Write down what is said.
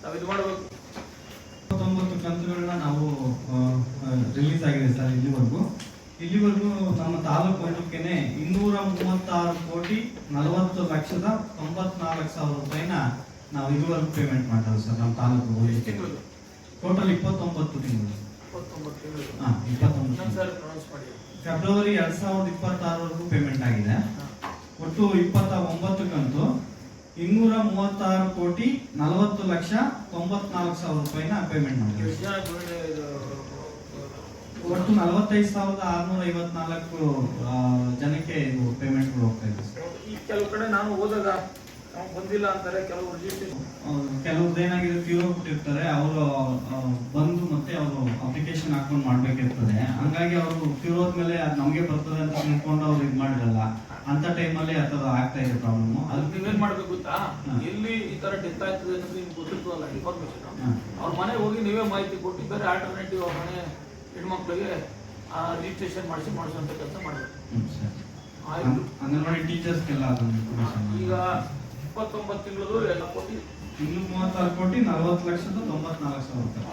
ನಾವು ಇದು ಮಾಡಬೇಕು. 99 ಕಂತುಗಳನ್ನ ನಾವು ರಿಲೀಸ್ ಆಗಿದೆ ಸರ್. ಇಲ್ಲಿವರೆಗೂ ನಮ್ಮ ತಾಲೂಕು ಒಂದಕ್ಕೇನೆ 230,40,94,94,000 ರೂಪಾಯಿನ ನಾವು ಇದುವರೆಗೂ ಪೇಮೆಂಟ್ ಮಾಡ್ತಾರೆ ಸರ್. ನಮ್ಮ ತಾಲೂಕು ಟೋಟಲ್ 29 ತಿಂಗಳು. 29 ಫೆಬ್ರವರಿ 2026 ಪೇಮೆಂಟ್ ಆಗಿದೆ. ಒಟ್ಟು 29 ಕಂತು 236,40,94,000 ರೂಪಾಯಿನ ಪೇಮೆಂಟ್ ಮಾಡಿದೆ. ಒಟ್ಟು 45,654 ಜನಕ್ಕೆ ಇದು ಪೇಮೆಂಟ್ ಹೋಗ್ತಾ ಇದೆ. ಈ ಕೆಲವು ಕಡೆ ನಾನು ಹೋದಾಗ ಬಂದಿಲ್ಲ ಅಂತಾರೆ, ಕೆಲವ್ರದ್ದು ಏನಾಗಿದೆ ತೀರೋಗ್ಬಿಟ್ಟಿರ್ತಾರೆ. ಅವರು ಬಂದು ಮತ್ತೆ ಅವರು ಅಪ್ಲಿಕೇಶನ್ ಹಾಕೊಂಡು ಮಾಡ್ಬೇಕಿರ್ತದೆ. ಹಂಗಾಗಿ ಅವರು ತೀರೋದ್ಮೇಲೆ ಅದು ನಮಗೆ ಬರ್ತದೆ ಅಂತ ತಿಳ್ಕೊಂಡು ಅವ್ರು ಇದು ಮಾಡಿರಲ್ಲ. ಅಂತ ಟೈಮಲ್ಲಿ ಆ ಥರ ಆಗ್ತಾ ಇದೆ ಪ್ರಾಬ್ಲಮ್. ಅದು ನೀವೇನ್ ಮಾಡ್ಬೇಕು ಗೊತ್ತಾ, ಎಲ್ಲಿ ಈ ತರ ಡೆತ್ ಆಗ್ತದೆ ಅನ್ನೋದು ನಿಮ್ಗೆ ಗೊತ್ತಿರ್ತದಲ್ಲ ಇನ್ಫಾರ್ಮೇಶನ್, ಅವ್ರ ಮನೆಗೆ ಹೋಗಿ ನೀವೇ ಮಾಹಿತಿ ಕೊಟ್ಟಿದ್ದಾರೆ. ಆಲ್ಟರ್ನೇಟಿವ್ ಅವ್ರ ಮನೆ ಹೆಣ್ಮಕ್ಳಿಗೆ ರಿಜಿಸ್ಟ್ರೇಷನ್ ಮಾಡಿಸುವಂತ ಕೆಲಸ ಮಾಡಬೇಕು. ಅಂಗನವಾಡಿ ಟೀಚರ್ಸ್ಗೆಲ್ಲ ಈಗ 29 ತಿಂಗಳು ಎಲ್ಲ ಕೊಟ್ಟು 236,40,94,000 ರೂಪಾಯಿ.